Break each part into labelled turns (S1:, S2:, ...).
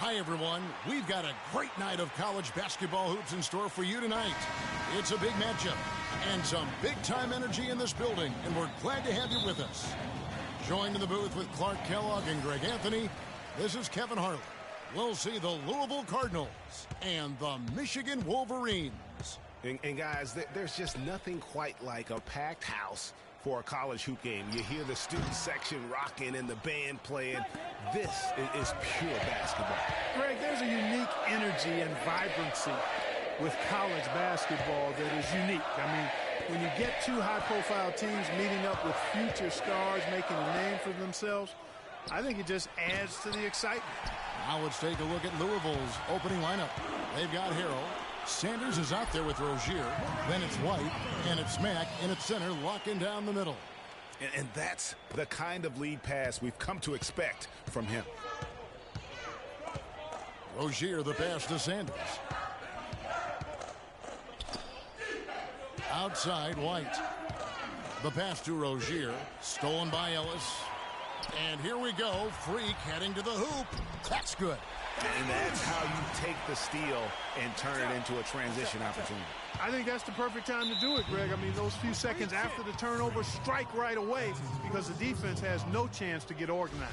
S1: Hi, everyone. We've got a great night of college basketball hoops in store for you tonight. It's a big matchup and some big-time energy in this building, and we're glad to have you with us. Joined in the booth with Clark Kellogg and Greg Anthony, this is Kevin Harlan. We'll see the Louisville Cardinals and the Michigan Wolverines.
S2: And guys, there's just nothing quite like a packed house for a college hoop game. You hear the student section rocking and the band playing. This is pure basketball.
S3: Greg, there's a unique energy and vibrancy with college basketball that is unique. I mean, when you get two high-profile teams meeting up with future stars making a name for themselves, I think it just adds to the excitement.
S1: Now let's take a look at Louisville's opening lineup. They've got Harrell. Sanders is out there with Rozier. Then it's White, and it's Mack in its center, locking down the middle.
S2: And that's the kind of lead pass we've come to expect from him.
S1: Rozier, the pass to Sanders. Outside, White. The pass to Rozier, stolen by Ellis. And here we go, Freak heading to the hoop. That's good.
S2: And that's how you take the steal and turn it into a transition opportunity.
S3: I think that's the perfect time to do it, Greg. I mean, those few seconds after the turnover, strike right away because the defense has no chance to get organized.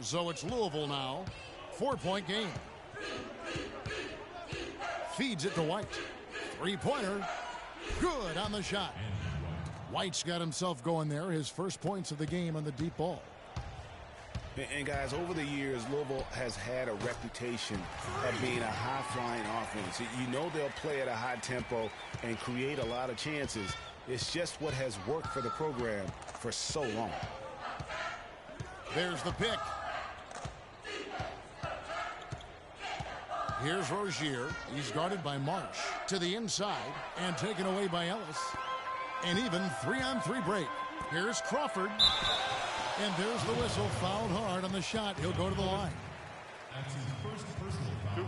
S1: So it's Louisville now. 4-point game. Feeds it to White. Three-pointer. Good on the shot. White's got himself going there. His first points of the game on the deep ball.
S2: And guys, over the years, Louisville has had a reputation of being a high-flying offense. You know they'll play at a high tempo and create a lot of chances. It's just what has worked for the program for so long.
S1: There's the pick. Here's Rozier. He's guarded by Marsh. To the inside and taken away by Ellis. And even 3-on-3 break. Here's Crawford. And there's the whistle. Fouled hard on the shot. He'll go to the line.
S4: That's his first personal foul.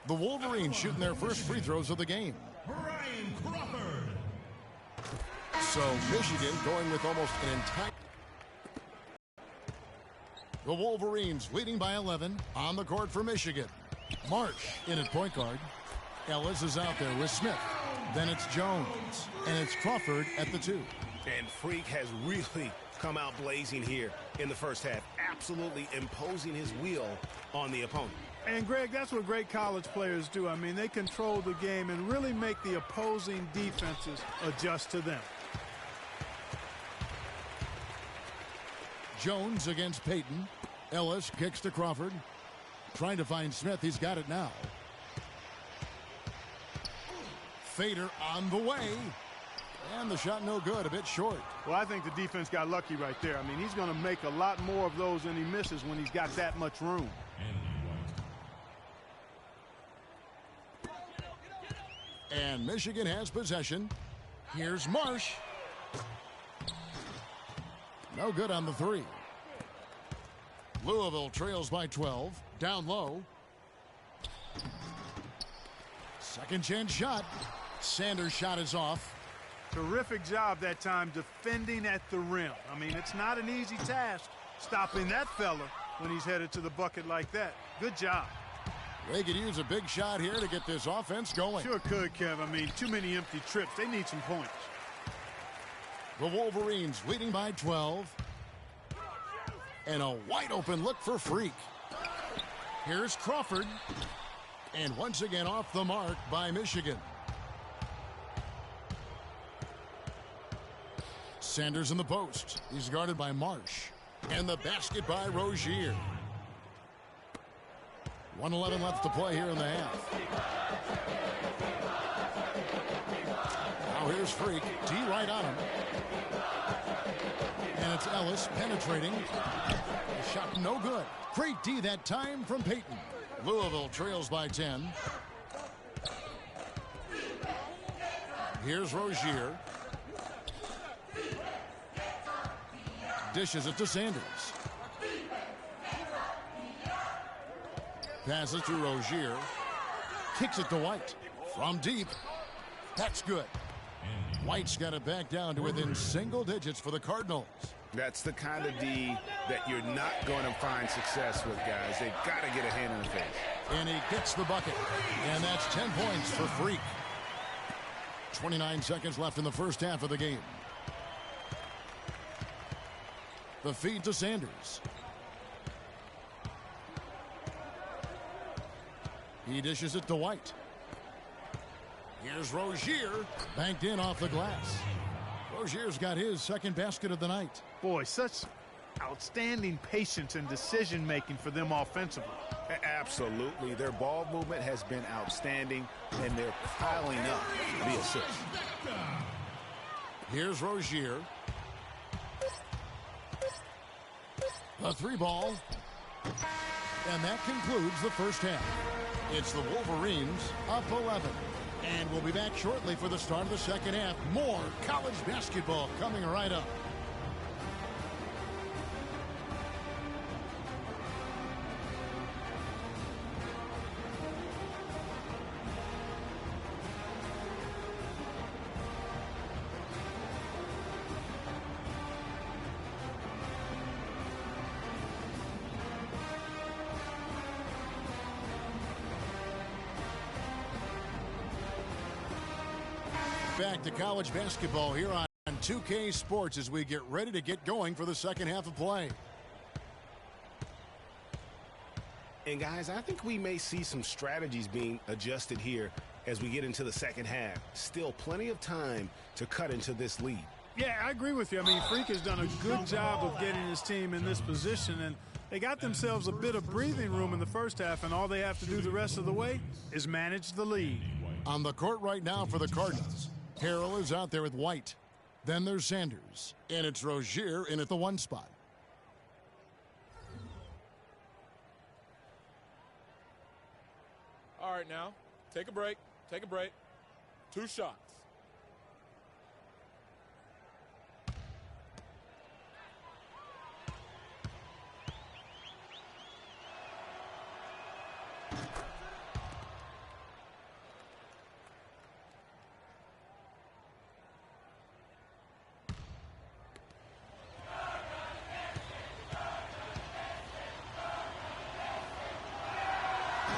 S1: The Wolverines shooting their first free throws of the game.
S4: Brian Crawford.
S1: So Michigan going with almost an entire... The Wolverines leading by 11 on the court for Michigan. Marsh in at point guard. Ellis is out there with Smith. Then it's Jones. And it's Crawford at the 2.
S2: And Freak has really come out blazing here in the first half. Absolutely imposing his will on the opponent.
S3: And, Greg, that's what great college players do. I mean, they control the game and really make the opposing defenses adjust to them.
S1: Jones against Payton. Ellis kicks to Crawford. Trying to find Smith. He's got it now. Fader on the way. And the shot no good. A bit short.
S3: Well, I think the defense got lucky right there. I mean, he's going to make a lot more of those than he misses when he's got that much room.
S1: And Michigan has possession. Here's Marsh. No good on the 3. Louisville trails by 12. Down low. Second chance shot. Sanders' shot is off.
S3: Terrific job that time defending at the rim. I mean, it's not an easy task stopping that fella when he's headed to the bucket like that. Good job.
S1: They could use a big shot here to get this offense going.
S3: Sure could, Kev. I mean, too many empty trips. They need some points.
S1: The Wolverines leading by 12. And a wide open look for Freak. Here's Crawford. And once again off the mark by Michigan. Sanders in the post. He's guarded by Marsh. And the basket by Rozier. 1:11 left to play here in the half. Now here's Freak. D right on him. And it's Ellis penetrating. The shot no good. Great D that time from Payton. Louisville trails by 10. Here's Rozier. Dishes it to Sanders. Passes to Rozier. Kicks it to White. From deep. That's good. White's got it back down to within single digits for the Cardinals.
S2: That's the kind of D that you're not going to find success with, guys. They've got to get a hand in the face.
S1: And he gets the bucket. And that's 10 points for Freak. 29 seconds left in the first half of the game. The feed to Sanders. He dishes it to White. Here's Rozier, banked in off the glass. Rozier's got his second basket of the night.
S3: Boy, such outstanding patience and decision-making for them offensively.
S2: Absolutely. Their ball movement has been outstanding, and they're piling up the assists.
S1: Here's Rozier. A three ball. And that concludes the first half. It's the Wolverines up 11. And we'll be back shortly for the start of the second half. More college basketball coming right up. Back to college basketball here on 2K Sports as we get ready to get going for the second half of play.
S2: And guys, I think we may see some strategies being adjusted here as we get into the second half. Still plenty of time to cut into this lead.
S3: Yeah, I agree with you. I mean, Freak has done a good job of getting his team in this position, and they got themselves a bit of breathing room in the first half, and all they have to do the rest of the way is manage the lead.
S1: On the court right now for the Cardinals, Harrell is out there with White. Then there's Sanders. And it's Rozier in at the one spot.
S5: All right, now, take a break. Take a break. 2 shots.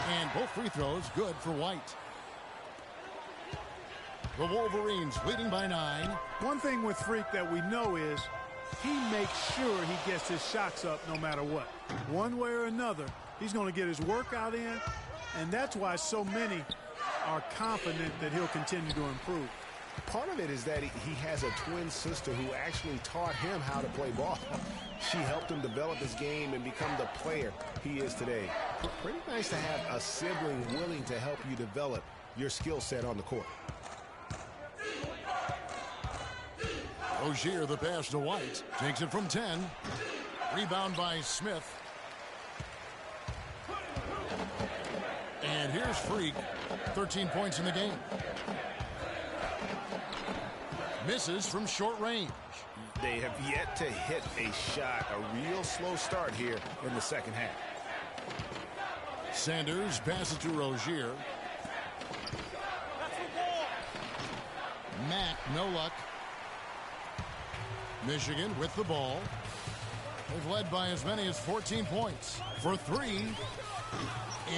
S1: And both free throws good for White. The Wolverines leading by 9.
S3: One thing with Freak that we know is he makes sure he gets his shots up no matter what. One way or another, he's going to get his workout in, and that's why so many are confident that he'll continue to improve.
S2: Part of it is that he has a twin sister who actually taught him how to play ball. She helped him develop his game and become the player he is today. Pretty nice to have a sibling willing to help you develop your skill set on the court.
S1: Rozier, the pass to White. Takes it from 10. Rebound by Smith. And here's Freak. 13 points in the game. Misses from short range.
S2: They have yet to hit a shot. A real slow start here in the second half.
S1: Sanders passes to Rozier. Mack, no luck. Michigan with the ball. They've led by as many as 14 points. For 3.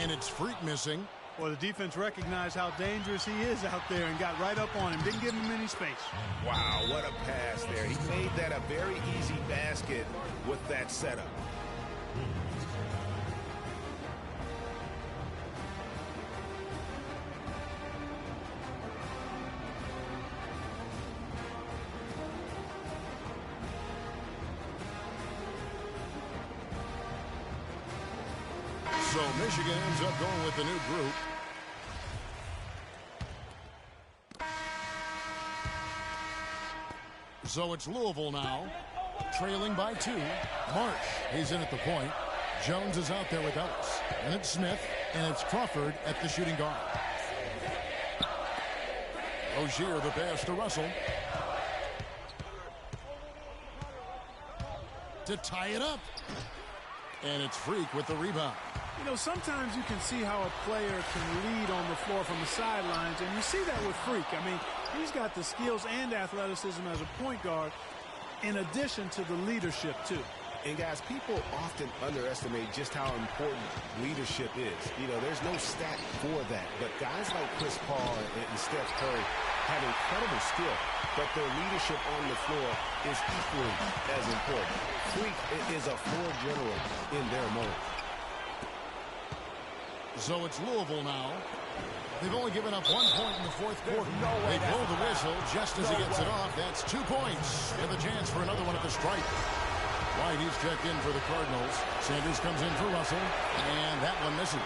S1: And it's Freak missing.
S3: Well, the defense recognized how dangerous he is out there and got right up on him. Didn't give him any space.
S2: Wow, what a pass there. He made that a very easy basket with that setup.
S1: So Michigan ends up going with the new group. So it's Louisville now, trailing by 2. Marsh, he's in at the point. Jones is out there with Ellis. And it's Smith, and it's Crawford at the shooting guard. Rozier, the pass to Russell. To tie it up. And it's Freak with the rebound.
S3: You know, sometimes you can see how a player can lead on the floor from the sidelines, and you see that with Freak. I mean, he's got the skills and athleticism as a point guard in addition to the leadership, too.
S2: And, guys, people often underestimate just how important leadership is. You know, there's no stat for that. But guys like Chris Paul and Steph Curry have incredible skill, but their leadership on the floor is equally as important. Freak is a floor general in their mode.
S1: So it's Louisville now. They've only given up 1 point in the fourth quarter. They blow the whistle just as he gets it off. That's 2 points. And the chance for another one at the stripe. White, he's checked in for the Cardinals. Sanders comes in for Russell, and that one misses.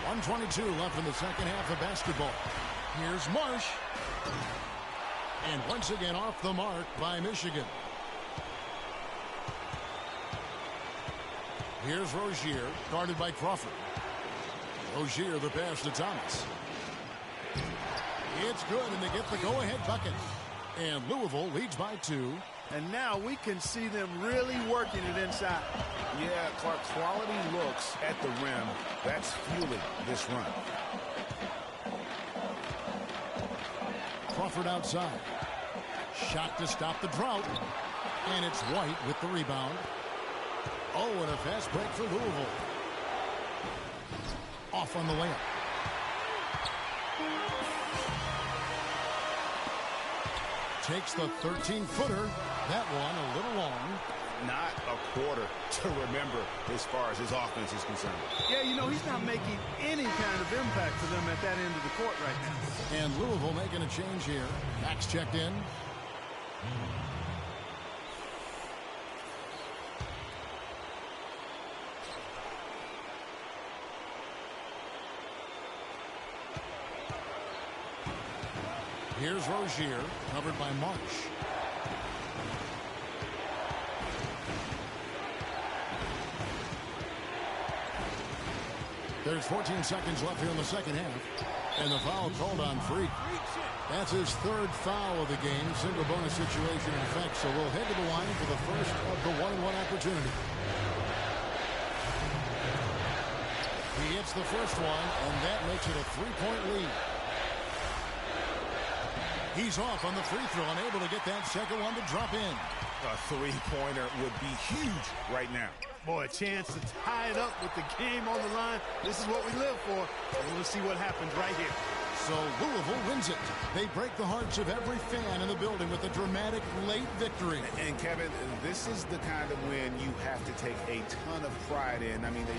S1: 1:22 left in the second half of basketball. Here's Marsh. And once again off the mark by Michigan. Here's Rozier, guarded by Crawford. Rozier, the pass to Thomas. It's good, and they get the go-ahead bucket. And Louisville leads by 2.
S3: And now we can see them really working it inside.
S2: Yeah, Clark, quality looks at the rim. That's fueling this run.
S1: Crawford outside. Shot to stop the drought. And it's White with the rebound. Oh, and a fast break for Louisville. Off on the layup. Takes the 13-footer. That one a little long.
S2: Not a quarter to remember as far as his offense is concerned.
S3: Yeah, you know, he's not making any kind of impact for them at that end of the court right now.
S1: And Louisville making a change here. Max checked in. Here's Rozier, covered by Marsh. There's 14 seconds left here in the second half. And the foul called on Freak. That's his 3rd foul of the game. Single bonus situation in effect. So we'll head to the line for the first of the 1-on-1 opportunity. He hits the first one, and that makes it a 3-point lead. He's off on the free throw, unable to get that second one to drop in.
S2: A 3-pointer would be huge right now.
S3: Boy, a chance to tie it up with the game on the line. This is what we live for. I want to see what happens right here.
S1: So Louisville wins it. They break the hearts of every fan in the building with a dramatic late victory.
S2: And Kevin, this is the kind of win you have to take a ton of pride in. I mean, they...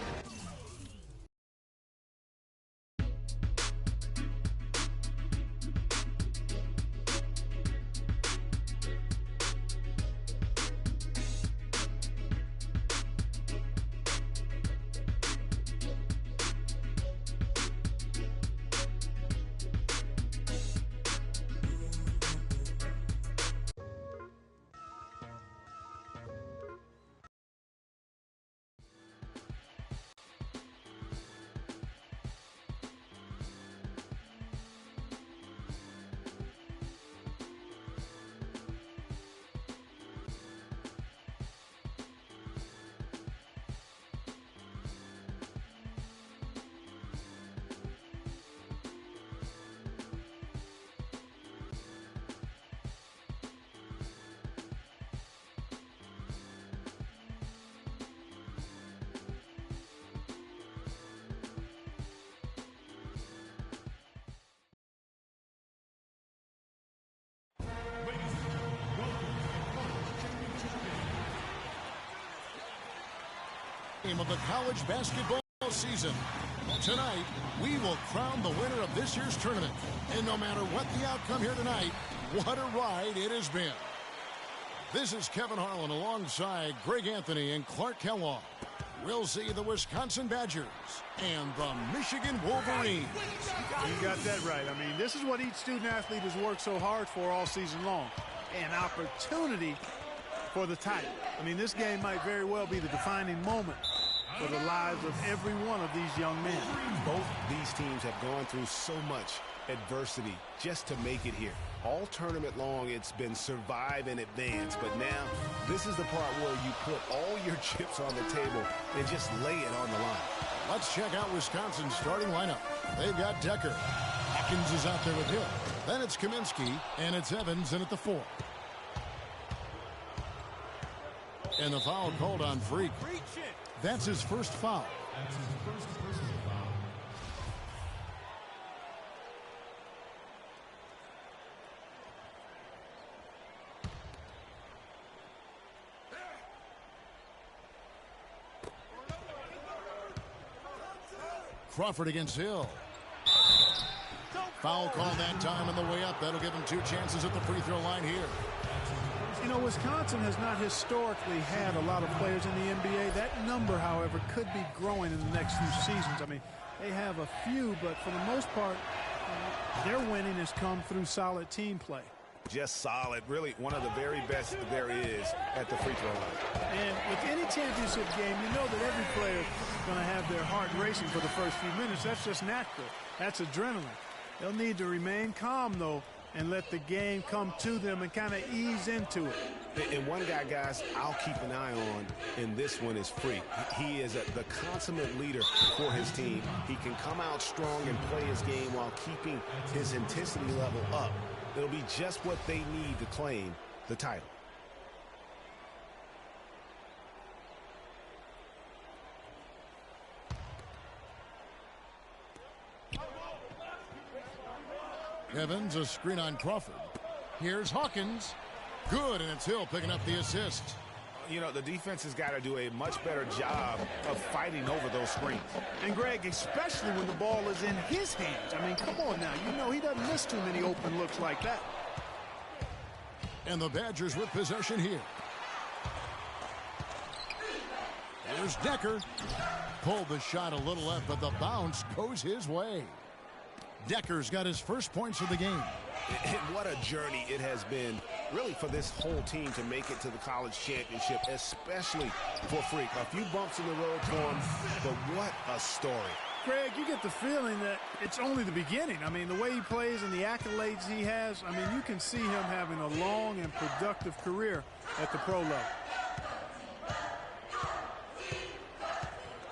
S1: Of the college basketball season. Tonight, we will crown the winner of this year's tournament. And no matter what the outcome here tonight, what a ride it has been. This is Kevin Harlan alongside Greg Anthony and Clark Kellogg. We'll see the Wisconsin Badgers and the Michigan Wolverines.
S3: You got that right. I mean, this is what each student athlete has worked so hard for all season long. An opportunity for the title. I mean, this game might very well be the defining moment for the lives of every one of these young men.
S2: Both these teams have gone through so much adversity just to make it here. All tournament long, it's been survive and advance. But now, this is the part where you put all your chips on the table and just lay it on the line.
S1: Let's check out Wisconsin's starting lineup. They've got Decker. Hawkins is out there with Hill. Then it's Kaminsky, and it's Evans in at the 4. And the foul called on Freak. That's his first foul.
S4: That's his first personal foul.
S1: Crawford against Hill. Foul call that time on the way up. That'll give him 2 chances at the free throw line here.
S3: You know, Wisconsin has not historically had a lot of players in the NBA. That number, however, could be growing in the next few seasons. I mean, they have a few, but for the most part, their winning has come through solid team play.
S2: Just solid. Really one of the very best there is at the free throw line.
S3: And with any championship game, you know that every player is going to have their heart racing for the first few minutes. That's just natural. That's adrenaline. They'll need to remain calm, though, and let the game come to them and kind of ease into it.
S2: And one guy, guys, I'll keep an eye on in this one is Freak. He is the consummate leader for his team. He can come out strong and play his game while keeping his intensity level up. It'll be just what they need to claim the title.
S1: Evans, a screen on Crawford. Here's Hawkins. Good, and it's Hill picking up the assist.
S2: You know, the defense has got to do a much better job of fighting over those screens.
S3: And, Greg, especially when the ball is in his hands. I mean, come on now. You know he doesn't miss too many open looks like that.
S1: And the Badgers with possession here. Here's Decker. Pulled the shot a little left, but the bounce goes his way. Decker's got his first points of the game.
S2: And what a journey it has been, really, for this whole team to make it to the college championship, especially for Freak. A few bumps in the road for him, but what a story.
S3: Greg, you get the feeling that it's only the beginning. I mean, the way he plays and the accolades he has, I mean, you can see him having a long and productive career at the pro level.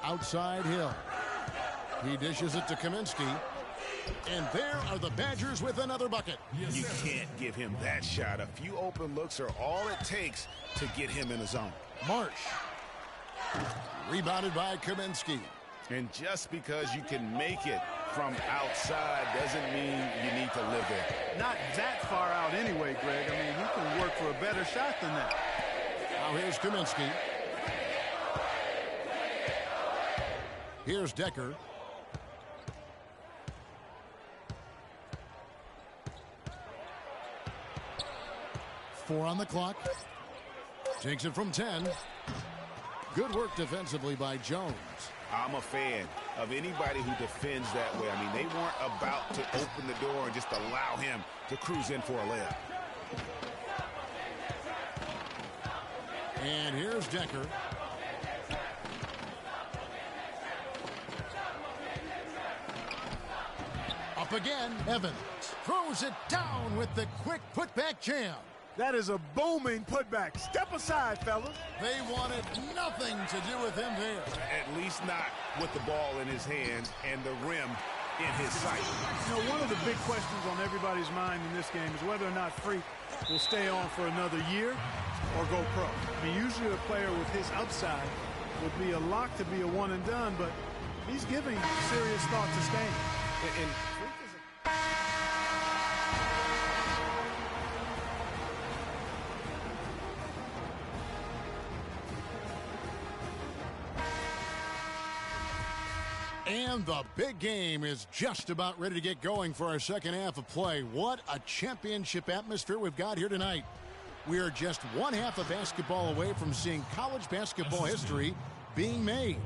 S1: Outside Hill. He dishes it to Kaminsky. And there are the Badgers with another bucket.
S2: You can't give him that shot. A few open looks are all it takes to get him in the zone.
S1: Marsh. Rebounded by Kaminsky.
S2: And just because you can make it from outside doesn't mean you need to live there.
S3: Not that far out anyway, Greg. I mean, you can work for a better shot than that.
S1: Now here's Kaminsky. Here's Decker. Four on the clock. Takes it from 10. Good work defensively by Jones.
S2: I'm a fan of anybody who defends that way. I mean, they weren't about to open the door and just allow him to cruise in for a layup.
S1: And here's Decker. Up again. Evans throws it down with the quick putback jam.
S3: That is a booming putback. Step aside, fellas.
S1: They wanted nothing to do with him there.
S2: At least not with the ball in his hands and the rim in his sight.
S3: You know, one of the big questions on everybody's mind in this game is whether or not Freak will stay on for another year or go pro. I mean, usually a player with his upside would be a lock to be a one and done, but he's giving serious thought to staying.
S2: And Freak is
S1: And the big game is just about ready to get going for our second half of play. What a championship atmosphere we've got here tonight. We are just one half of basketball away from seeing college basketball history being made.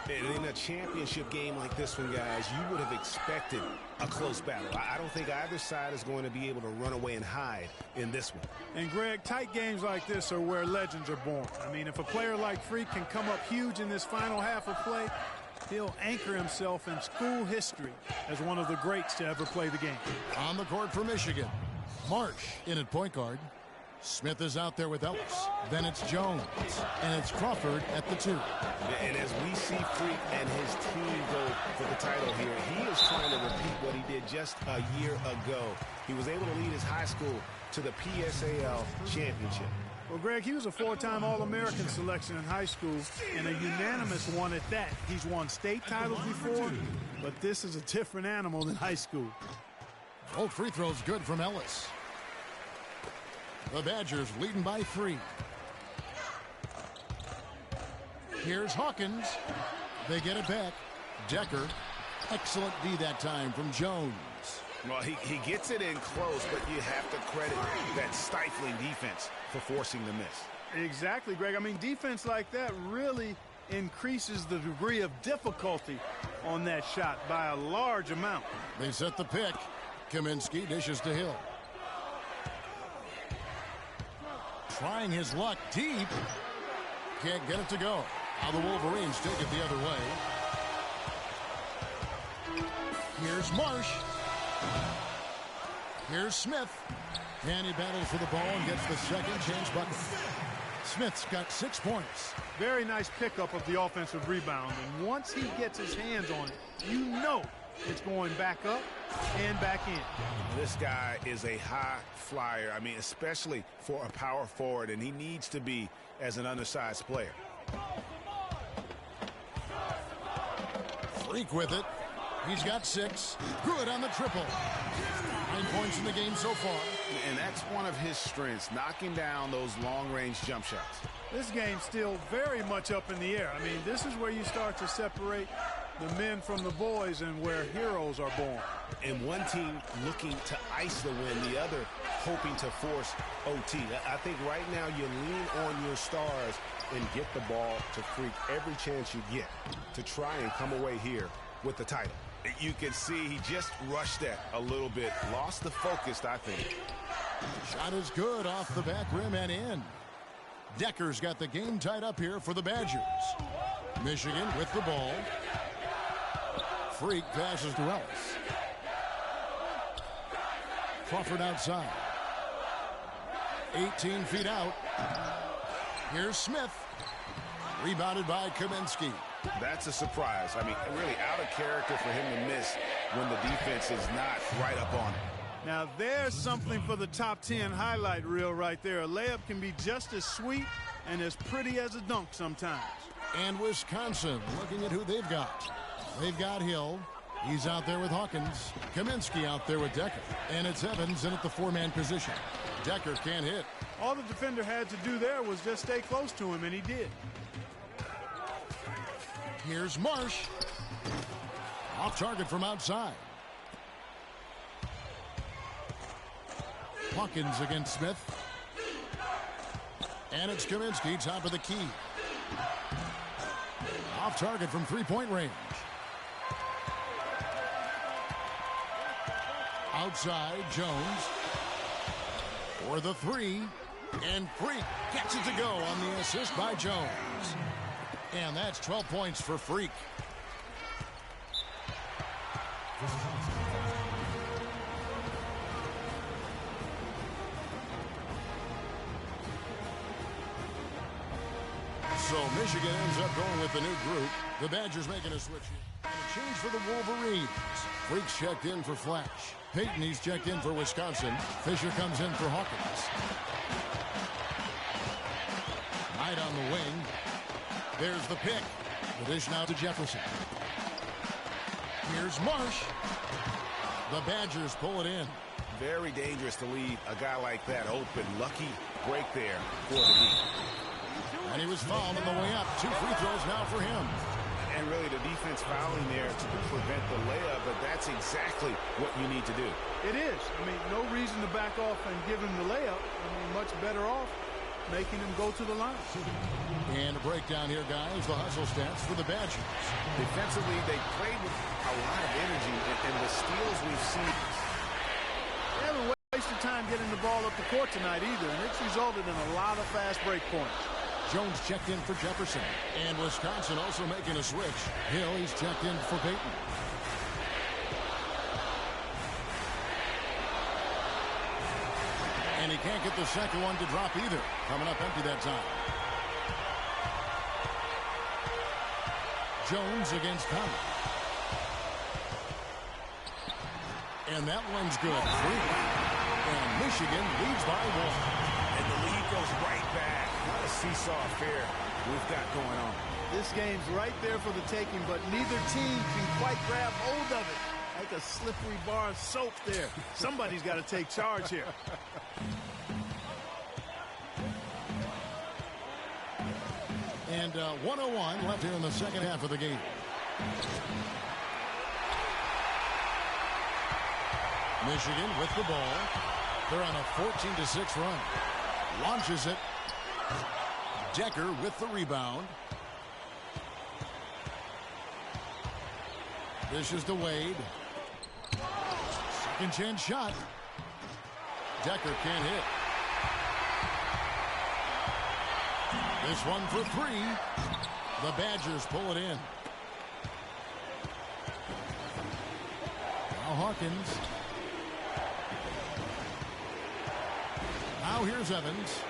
S2: And in a championship game like this one, guys, you would have expected a close battle. I don't think either side is going to be able to run away and hide in this one.
S3: And, Greg, tight games like this are where legends are born. I mean, if a player like Freak can come up huge in this final half of play, He'll anchor himself in school history as one of the greats to ever play the game.
S1: On the court for Michigan, Marsh in at point guard. Smith is out there with Ellis. Then it's Jones. And it's Crawford at the 2.
S2: And as we see Freak and his team go for the title here, he is trying to repeat what he did just a year ago. He was able to lead his high school to the PSAL championship.
S3: Well, Greg, he was a 4-time All-American selection in high school and a unanimous one at that. He's won state titles before, but this is a different animal than high school.
S1: Both free throws good from Ellis. The Badgers leading by 3. Here's Hawkins. They get it back. Decker. Excellent D that time from Jones.
S2: Well, he gets it in close, but you have to credit that stifling defense for forcing the miss.
S3: Exactly, Greg. I mean, defense like that really increases the degree of difficulty on that shot by a large amount.
S1: They set the pick. Kaminsky dishes to Hill. Trying his luck deep. Can't get it to go. Now the Wolverines take it the other way. Here's Marsh. Here's Smith. And he battles for the ball and gets the second chance bucket. Smith's got 6 points.
S3: Very nice pickup of the offensive rebound. And once he gets his hands on it, you know it's going back up and back in.
S2: This guy is a high flyer. I mean, especially for a power forward, and he needs to be as an undersized player.
S1: Freak with it. He's got 6. Good on the triple. 9 points in the game so far.
S2: And that's one of his strengths, knocking down those long-range jump shots.
S3: This game's still very much up in the air. I mean, this is where you start to separate the men from the boys and where heroes are born.
S2: And one team looking to ice the win, the other hoping to force OT. I think right now you lean on your stars and get the ball to Freak every chance you get to try and come away here with the title. You can see he just rushed that a little bit, lost the focus, I think.
S1: Shot is good off the back rim and in. Decker's got the game tied up here for the Badgers. Michigan with the ball. Freak passes to Ellis. Crawford outside. 18 feet out. Here's Smith. Rebounded by Kaminsky.
S2: That's a surprise. I mean, really out of character for him to miss when the defense is not right up on it.
S3: Now, there's something for the top 10 highlight reel right there. A layup can be just as sweet and as pretty as a dunk sometimes.
S1: And Wisconsin looking at who they've got. They've got Hill. He's out there with Hawkins. Kaminsky out there with Decker. And it's Evans in at the 4-man position. Decker can't hit.
S3: All the defender had to do there was just stay close to him, and he did.
S1: Here's Marsh. Off target from outside. Hawkins against Smith. And it's Kaminsky, top of the key. Off target from 3-point range. Outside, Jones. For the 3. And Freak gets it to go on the assist by Jones. And that's 12 points for Freak. So Michigan ends up going with the new group. The Badgers making a switch. And a change for the Wolverines. Freak's checked in for Flash. Peyton, he's checked in for Wisconsin. Fisher comes in for Hawkins. Knight on the wing. There's the pick. The dish now to Jefferson. Here's Marsh. The Badgers pull it in.
S2: Very dangerous to leave a guy like that open. Lucky break there for the D.
S1: And he was fouled on the way up. 2 free throws now for him.
S2: And really the defense fouling there to prevent the layup, but that's exactly what you need to do.
S3: It is. I mean, no reason to back off and give him the layup. I mean, much better off making him go to the line.
S1: And a breakdown here, guys. The hustle stats for the Badgers.
S2: Defensively, they played with a lot of energy, and the steals we've seen.
S3: They haven't wasted time getting the ball up the court tonight either, and it's resulted in a lot of fast break points.
S1: Jones checked in for Jefferson. And Wisconsin also making a switch. Hill, he's checked in for Peyton. And he can't get the second one to drop either. Coming up empty that time. Jones against Conner. And that one's good. And Michigan leads by 1.
S2: And the lead goes right back. What a seesaw affair we've got going on.
S3: This game's right there for the taking, but neither team can quite grab hold of it. Like a slippery bar of soap there. Somebody's got to take charge here.
S1: And 1:01 left here in the second half of the game. Michigan with the ball. They're on a 14-6 run. Launches it. Decker with the rebound. Dishes to Wade. Second chance shot. Decker can't hit. This one for 3. The Badgers pull it in. Now Hawkins. Now here's Evans.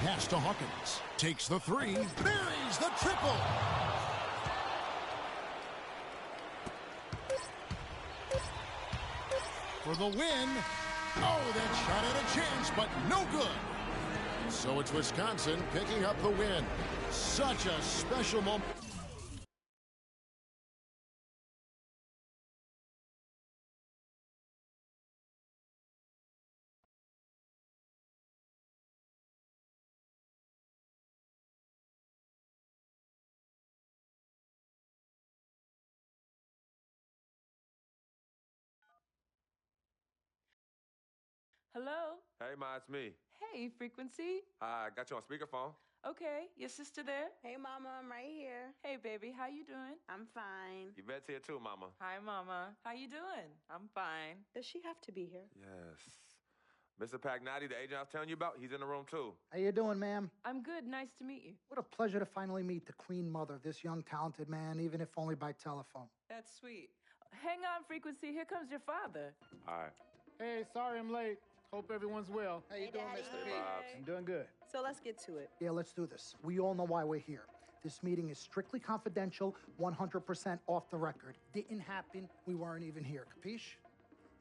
S1: Pass to Hawkins. Takes the 3. Buries the triple. For the win. Oh, that shot had a chance, but no good. So it's Wisconsin picking up the win. Such a special moment.
S6: Hello?
S5: Hey, Ma, it's me.
S6: Hey, Frequency.
S5: Hi, I got you on speakerphone.
S6: Okay, your sister there?
S7: Hey, Mama, I'm right here.
S6: Hey, baby, how you doing?
S7: I'm fine.
S5: Yvette's here too, Mama.
S6: Hi, Mama. How you doing? I'm fine.
S7: Does she have to be here?
S5: Yes. Mr. Pagnotti, the agent I was telling you about, he's in the room too.
S8: How you doing, ma'am?
S6: I'm good. Nice to meet you.
S8: What a pleasure to finally meet the Queen Mother, this young, talented man, even if only by telephone.
S6: That's sweet. Hang on, Frequency. Here comes your father.
S5: All right.
S9: Hey, sorry I'm late. Hope everyone's well.
S8: How you doing,
S7: Daddy.
S8: Mr.
S5: Hey,
S8: P?
S5: Bobs.
S9: I'm doing good.
S7: So let's get to it.
S8: Yeah, let's do this. We all know why we're here. This meeting is strictly confidential, 100% off the record. Didn't happen. We weren't even here. Capiche?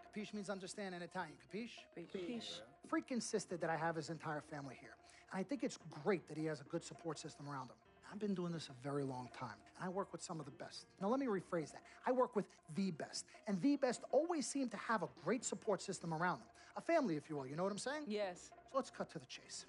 S8: Capiche means understand in Italian. Capiche?
S6: Capiche.
S8: Freak insisted that I have his entire family here. And I think it's great that he has a good support system around him. I've been doing this a very long time, and I work with some of the best. Now, let me rephrase that. I work with the best, and the best always seem to have a great support system around them. A family, if you will, you know what I'm saying?
S6: Yes.
S8: So let's cut to the chase.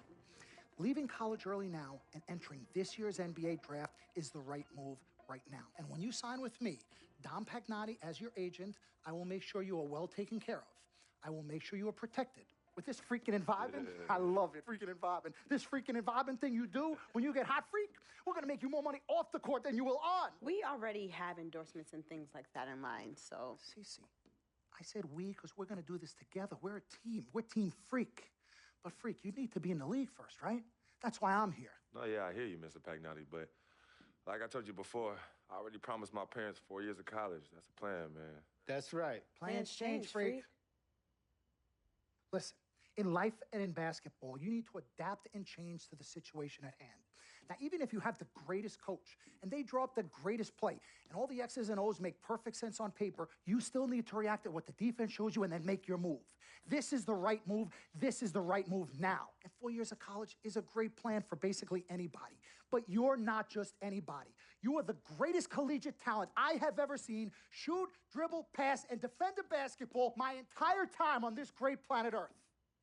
S8: Leaving college early now and entering this year's NBA draft is the right move right now. And when you sign with me, Dom Pagnotti, as your agent, I will make sure you are well taken care of. I will make sure you are protected. With this freaking and vibing, I love it, freaking and vibing. This freaking and vibing thing you do when you get hot freak, we're gonna make you more money off the court than you will on.
S7: We already have endorsements and things like that in line, so.
S8: Cece, I said we because we're gonna do this together. We're a team. We're Team Freak. But Freak, you need to be in the league first, right? That's why I'm here.
S5: No, yeah, I hear you, Mr. Pagnotti, but like I told you before, I already promised my parents 4 years of college. That's the plan, man.
S9: That's right.
S8: Plans change, Freak. Listen, in life and in basketball, you need to adapt and change to the situation at hand. Now, even if you have the greatest coach and they draw up the greatest play and all the X's and O's make perfect sense on paper, you still need to react to what the defense shows you and then make your move. This is the right move. This is the right move now. And 4 years of college is a great plan for basically anybody. But you're not just anybody. You are the greatest collegiate talent I have ever seen shoot, dribble, pass, and defend a basketball my entire time on this great planet Earth.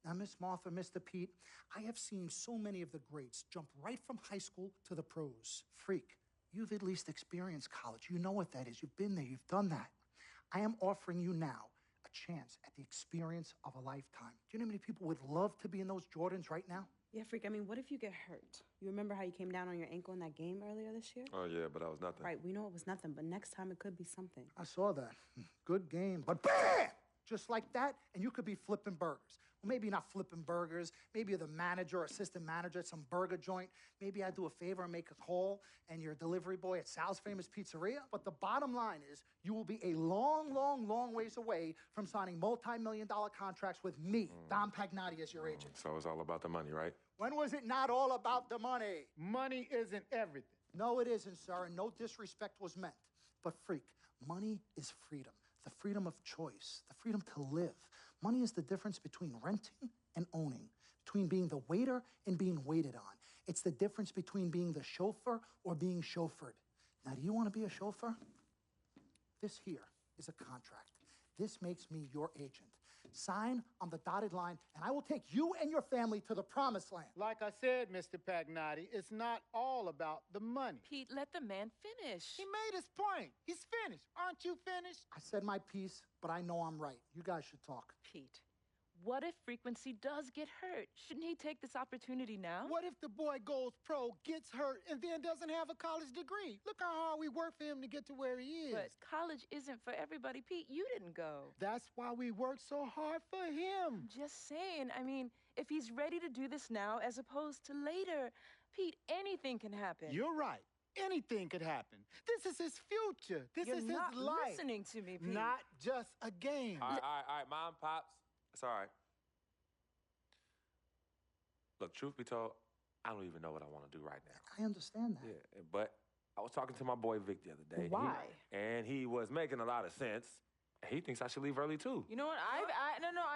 S8: Now, Miss Martha, Mr. Pete, I have seen so many of the greats jump right from high school to the pros. Freak, you've at least experienced college. You know what that is. You've been there. You've done that. I am offering you now a chance at the experience of a lifetime. Do you know how many people would love to be in those Jordans right now?
S7: Yeah, Freak, I mean, what if you get hurt? You remember how you came down on your ankle in that game earlier this year?
S5: Oh, yeah, but that was nothing.
S7: Right, we know it was nothing, but next time it could be something.
S8: I saw that. Good game. But bam! Just like that, and you could be flipping burgers. Well, maybe not flipping burgers. Maybe you're the manager or assistant manager at some burger joint. Maybe I do a favor and make a call, and you're a delivery boy at Sal's Famous Pizzeria. But the bottom line is, you will be a long, long, long ways away from signing multi-million-dollar contracts with me, Dom Pagnotti, as your agent.
S5: So it's all about the money, right?
S8: When was it not all about the money?
S9: Money isn't everything.
S8: No, it isn't, sir, and no disrespect was meant. But, Freak, money is freedom. The freedom of choice, the freedom to live. Money is the difference between renting and owning, between being the waiter and being waited on. It's the difference between being the chauffeur or being chauffeured. Now, do you want to be a chauffeur? This here is a contract. This makes me your agent. Sign on the dotted line, and I will take you and your family to the promised land.
S9: Like I said, Mr. Pagnotti, it's not all about the money.
S6: Pete, let the man finish.
S9: He made his point. He's finished. Aren't you finished?
S8: I said my piece, but I know I'm right. You guys should talk.
S6: Pete, what if Frequency does get hurt? Shouldn't he take this opportunity now?
S9: What if the boy goes pro, gets hurt, and then doesn't have a college degree? Look how hard we work for him to get to where he is.
S6: But college isn't for everybody. Pete, you didn't go.
S9: That's why we work so hard for him.
S6: Just saying. I mean, if he's ready to do this now as opposed to later, Pete, anything can happen.
S9: You're right. Anything could happen. This is his future. This
S6: You're
S9: is
S6: not
S9: his life.
S6: listening to me, Pete.
S9: Not just a game.
S5: All right, Mom, Pops. It's all right. Look, truth be told, I don't even know what I want to do right now.
S8: I understand that.
S5: Yeah, but I was talking to my boy Vic the other day.
S6: Why?
S5: And he was making a lot of sense. He thinks I should leave early, too.
S6: You know what?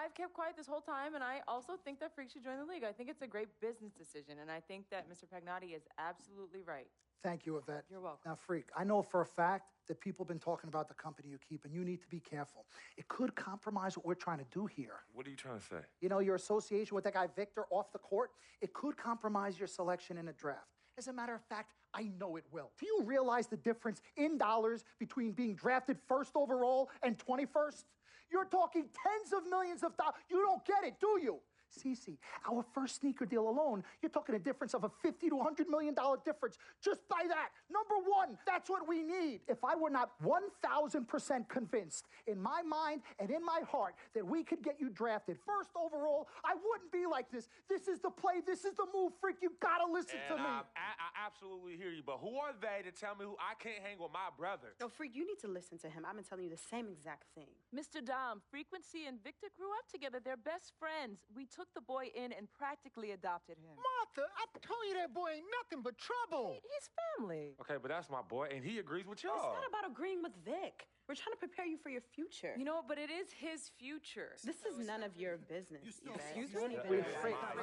S6: I've kept quiet this whole time, and I also think that Freak should join the league. I think it's a great business decision, and I think that Mr. Pagnotti is absolutely right.
S8: Thank you, Yvette.
S6: You're welcome.
S8: Now, Freak, I know for a fact that people have been talking about the company you keep, and you need to be careful. It could compromise what we're trying to do here.
S5: What are you trying to say?
S8: You know, your association with that guy Victor off the court, it could compromise your selection in a draft. As a matter of fact, I know it will. Do you realize the difference in dollars between being drafted first overall and 21st? You're talking tens of millions of dollars. You don't get it, do you? Cece, our first sneaker deal alone, you're talking a difference of a $50 to $100 million difference just by that. Number one, that's what we need. If I were not 1,000% convinced in my mind and in my heart that we could get you drafted first overall, I wouldn't be like this. This is the play. This is the move, Freak. You gotta listen to me.
S5: I absolutely hear you, but who are they to tell me who I can't hang with my brother?
S7: No, Freak, you need to listen to him. I've been telling you the same exact thing.
S6: Mr. Dom, Frequency and Victor grew up together. They're best friends. We took the boy in and practically adopted him.
S9: Martha, I told you that boy ain't nothing but trouble.
S6: He's family.
S5: Okay, but that's my boy, and he agrees with y'all.
S7: It's not about agreeing with Vic. We're trying to prepare you for your future.
S6: You know, but it is his future.
S7: This is none of your business.
S6: Excuse
S7: You don't
S6: me?
S7: even
S8: Wait,
S7: know
S8: Freak,
S7: why.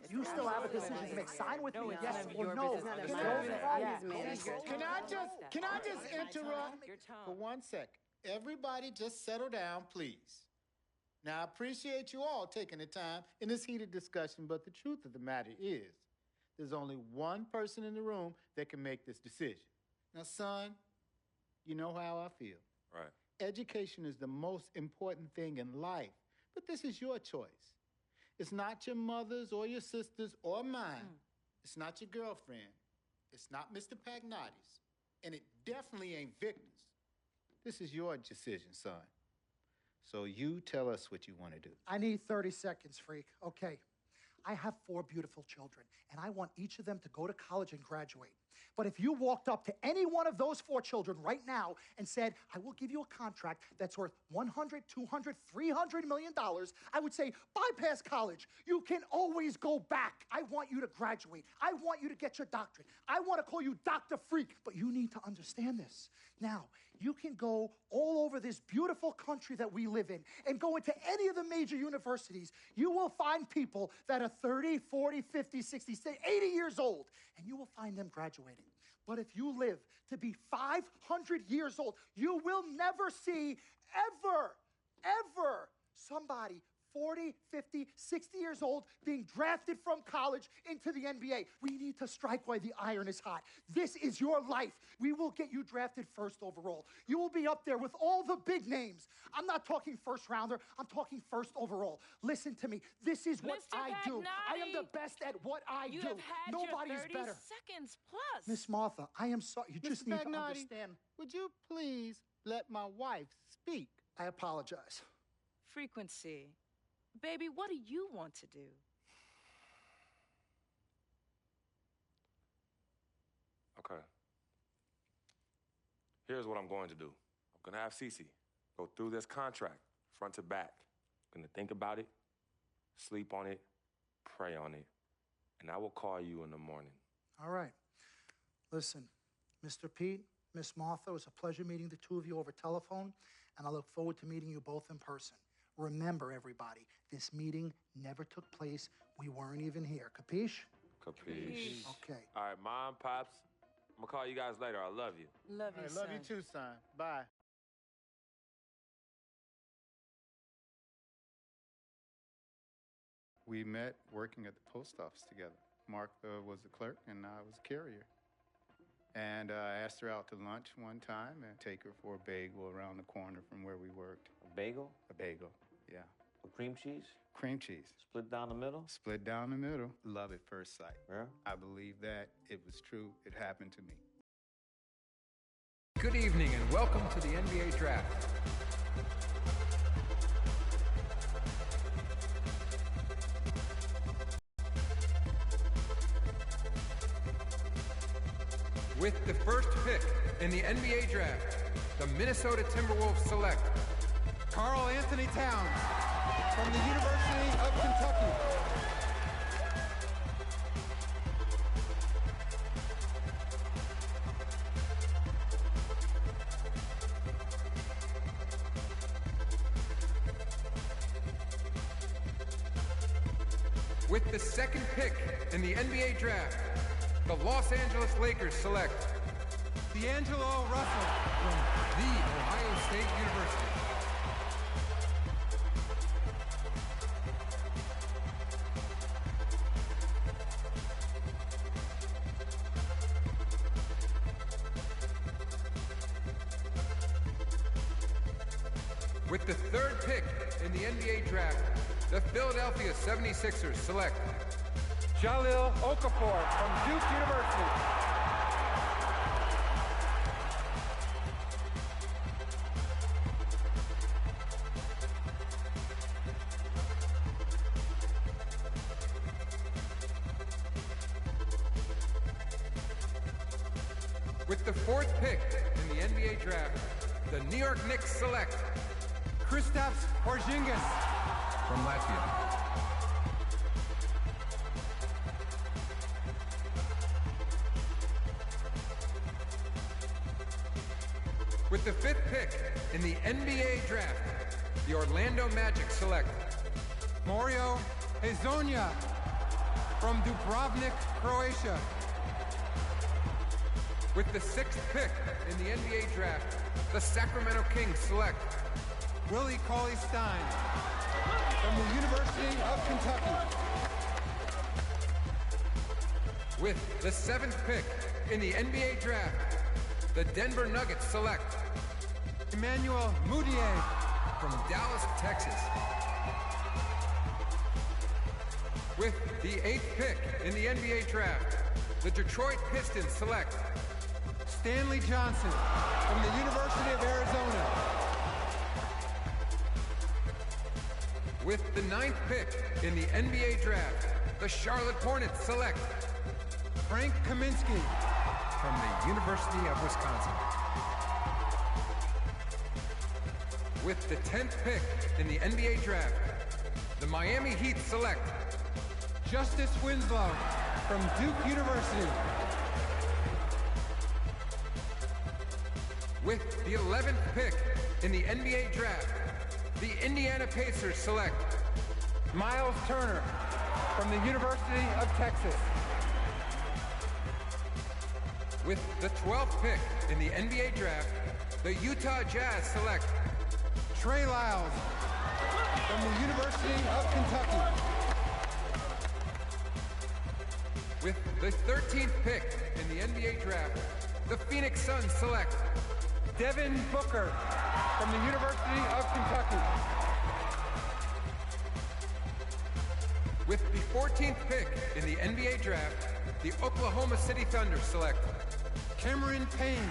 S8: you still have a decision to make. Sign with me, yes
S6: none of
S8: or
S6: your
S8: no.
S6: business.
S7: None of
S8: It's
S7: my
S8: no
S7: business.
S8: problem.
S7: Yeah, man.
S9: Can I just interrupt
S6: Your tone.
S9: for 1 second? Everybody just settle down, please. Now, I appreciate you all taking the time in this heated discussion, but the truth of the matter is, there's only one person in the room that can make this decision. Now, son, you know how I feel.
S5: Right.
S9: Education is the most important thing in life, but this is your choice. It's not your mother's or your sister's or mine. It's not your girlfriend. It's not Mr. Pagnotti's. And it definitely ain't Victor's. This is your decision, son. So you tell us what you want to do.
S8: I need 30 seconds, Freak. Okay. I have 4 beautiful children, and I want each of them to go to college and graduate. But if you walked up to any one of those 4 children right now and said, I will give you a contract that's worth $100, $200, $300 million, I would say, bypass college. You can always go back. I want you to graduate. I want you to get your doctorate. I want to call you Dr. Freak, but you need to understand this. Now, you can go all over this beautiful country that we live in and go into any of the major universities. You will find people that are 30, 40, 50, 60, 80 years old, and you will find them graduating. But if you live to be 500 years old, you will never see ever somebody 40, 50, 60 years old being drafted from college into the NBA. We need to strike while the iron is hot. This is your life. We will get you drafted first overall. You will be up there with all the big names. I'm not talking first rounder. I'm talking first overall. Listen to me. This is what
S10: Mr.
S8: I do. I am the
S10: Pagnotti,
S8: best at what I
S10: you
S8: do.
S10: have had
S8: Nobody
S10: your
S8: is
S10: 30
S8: better.
S10: seconds plus.
S8: Miss Martha, I am sorry. You just
S9: Mr.
S8: need to
S9: Pagnotti,
S8: understand.
S9: would you please let my wife speak?
S8: I apologize.
S10: Frequency. Baby, what do you want to do?
S5: Okay. Here's what I'm going to do. I'm going to have Cece go through this contract front to back. I'm going to think about it, sleep on it, pray on it, and I will call you in the morning.
S8: All right. Listen, Mr. Pete, Miss Martha, it was a pleasure meeting the two of you over telephone, and I look forward to meeting you both in person. Remember, everybody, this meeting never took place. We weren't even here. Capiche?
S5: Capiche.
S8: Okay.
S5: All right, Mom, Pops, I'm going to call you guys later. I love you.
S10: Love you,
S9: I love you too, son. Bye. We met working at the post office together. Martha was the clerk and I was a carrier. And I asked her out to lunch one time and take her for a bagel around the corner from where we worked.
S11: A bagel?
S9: A bagel, yeah.
S11: With cream cheese?
S9: Cream cheese.
S11: Split down the middle?
S9: Split down the middle. Love at first sight.
S11: Yeah?
S9: I believe that. It was true. It happened to me.
S12: Good evening and welcome to the NBA Draft. With the first pick in the NBA Draft, the Minnesota Timberwolves select
S13: Karl Anthony Towns from the University of Kentucky.
S12: With the second pick in the NBA Draft, the Los Angeles Lakers select
S13: D'Angelo Russell
S12: from The Ohio State University. With the third pick in the NBA Draft, the Philadelphia 76ers select
S13: Jahlil Okafor from Duke University.
S12: With the fourth pick in the NBA Draft, the New York Knicks select
S13: Kristaps Porzingis
S12: from Latvia. With the fifth pick in the NBA Draft, the Orlando Magic select
S13: Mario Hezonja from Dubrovnik, Croatia.
S12: With the sixth pick in the NBA Draft, the Sacramento Kings select
S13: Willie Cauley-Stein from the University of Kentucky.
S12: With the seventh pick in the NBA Draft, the Denver Nuggets select
S13: Emmanuel Mudiay
S12: from Dallas, Texas. With the eighth pick in the NBA Draft, the Detroit Pistons select
S13: Stanley Johnson from the University of Arizona.
S12: With the ninth pick in the NBA Draft, the Charlotte Hornets select
S13: Frank Kaminsky
S12: from the University of Wisconsin. With the 10th pick in the NBA Draft, the Miami Heat select
S13: Justice Winslow from Duke University.
S12: With the 11th pick in the NBA Draft, the Indiana Pacers select
S13: Miles Turner from the University of Texas.
S12: With the 12th pick in the NBA Draft, the Utah Jazz select
S13: Trey Lyles from the University of Kentucky.
S12: With the 13th pick in the NBA draft, the Phoenix Suns select
S13: Devin Booker from the University of Kentucky.
S12: With the 14th pick in the NBA draft, the Oklahoma City Thunder select
S13: Cameron Payne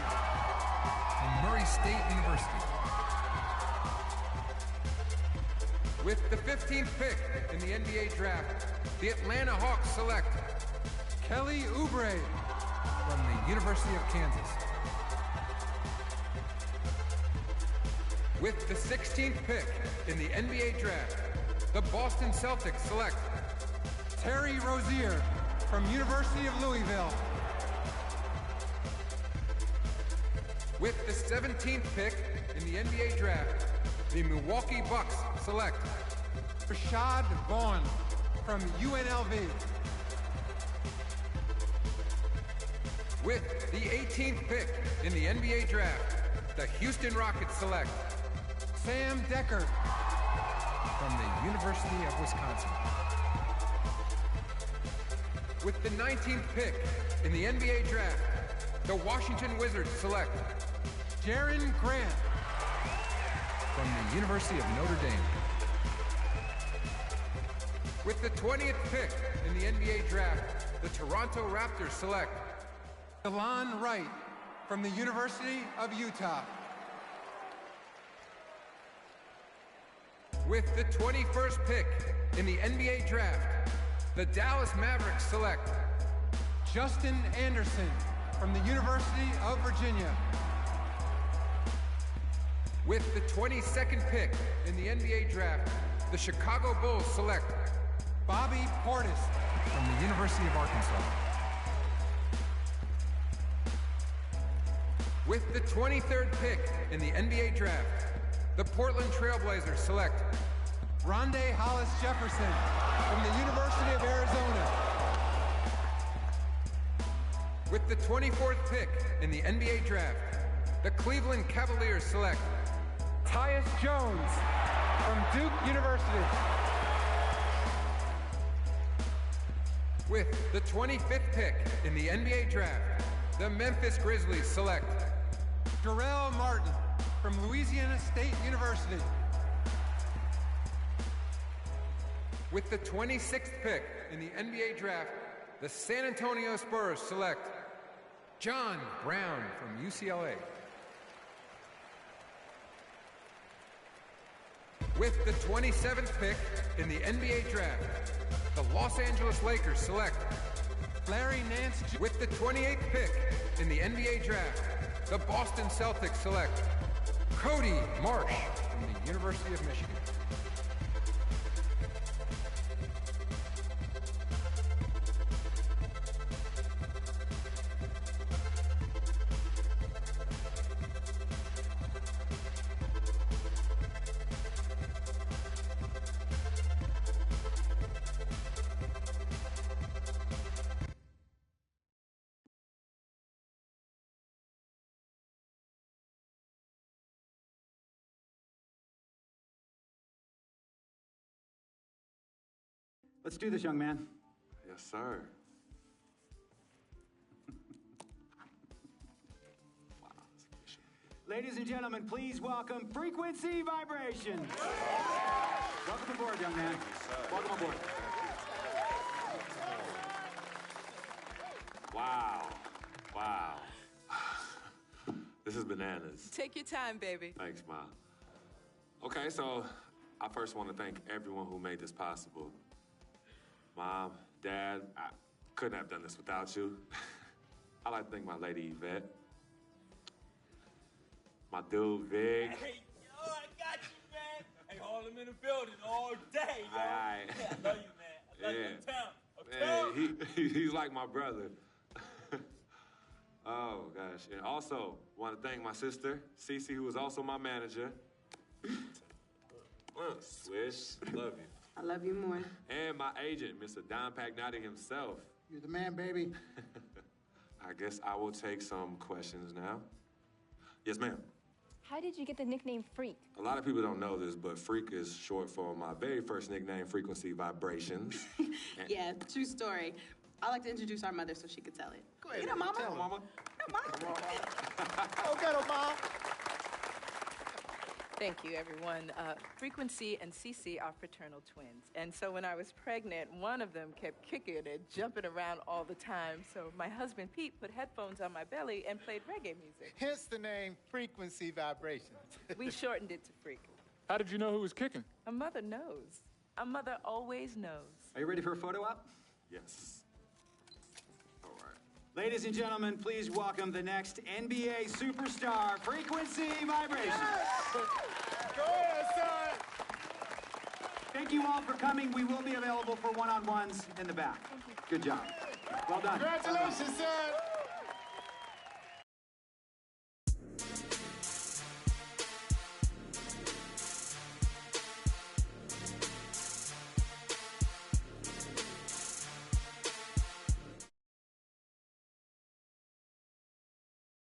S14: from Murray State University.
S12: With the 15th pick in the NBA draft, the Atlanta Hawks select
S13: Kelly Oubre
S14: from the University of Kansas.
S12: With the 16th pick in the NBA draft, the Boston Celtics select
S13: Terry Rozier from University of Louisville.
S12: With the 17th pick in the NBA draft, the Milwaukee Bucks select
S13: Rashad Vaughn from UNLV.
S12: With the 18th pick in the NBA draft, the Houston Rockets select
S13: Sam Decker
S14: from the University of Wisconsin.
S12: With the 19th pick in the NBA draft, the Washington Wizards select
S13: Jaren Grant
S14: from the University of Notre Dame.
S12: With the 20th pick in the NBA draft, the Toronto Raptors select
S13: Delon Wright from the University of Utah.
S12: With the 21st pick in the NBA draft, the Dallas Mavericks select
S13: Justin Anderson from the University of Virginia.
S12: With the 22nd pick in the NBA draft, the Chicago Bulls select
S13: Bobby Portis
S14: from the University of Arkansas.
S12: With the 23rd pick in the NBA draft, the Portland Trailblazers select
S13: Rondé Hollis Jefferson from the University of Arizona.
S12: With the 24th pick in the NBA draft, the Cleveland Cavaliers select
S13: Tyus Jones from Duke University.
S12: With the 25th pick in the NBA draft, the Memphis Grizzlies select
S13: Jarrell Martin from Louisiana State University.
S12: With the 26th pick in the NBA draft, the San Antonio Spurs select John Brown from UCLA. With the 27th pick in the NBA draft, the Los Angeles Lakers select
S13: Larry Nance.
S12: With the 28th pick in the NBA draft, the Boston Celtics select Cody Marsh from the University of Michigan.
S15: Let's do this, young man.
S5: Yes, sir.
S15: Ladies and gentlemen, please welcome Frequency Vibrations. Welcome aboard, young man. Welcome aboard.
S5: Wow. Wow. This is bananas.
S10: Take your time, baby.
S5: Thanks, Ma. Okay, so I first want to thank everyone who made this possible. Mom, Dad, I couldn't have done this without you. I'd like to thank my lady Yvette, my dude Vig.
S16: Hey, yo, I got you, man. Hey, Harlem in the building all day, yo.
S5: Aye.
S16: Yeah, I love you, man. I love you in town.
S5: Man, he's like my brother. Oh, gosh. And also, want to thank my sister, Cece, who was also my manager. Swish, love you.
S7: I love you more.
S5: And my agent, Mr. Don Pagnotti himself.
S8: You're the man, baby.
S5: I guess I will take some questions now. Yes, ma'am.
S17: how did you get the nickname Freak?
S5: A lot of people don't know this, but Freak is short for my very first nickname, Frequency Vibrations.
S18: Yeah, true story. I like to introduce our mother so she could tell it.
S9: Go ahead.
S18: You know, Mama.
S5: Tell her, Mama.
S9: Go get her, Mom.
S19: Thank you, everyone. Frequency and Cece are fraternal twins. And so when I was pregnant, one of them kept kicking and jumping around all the time. So my husband, Pete, put headphones on my belly and played reggae music.
S9: Hence the name Frequency Vibrations.
S19: We shortened it to Freak.
S20: How did you know who was kicking?
S19: A mother knows. A mother always knows.
S15: Are you ready for a photo op?
S5: Yes. All right.
S15: Ladies and gentlemen, please welcome the next NBA superstar, Frequency Vibrations.
S9: Go ahead, son.
S15: Thank you all for coming. We will be available for one-on-ones in the back. Good job. Well done.
S9: Congratulations, son.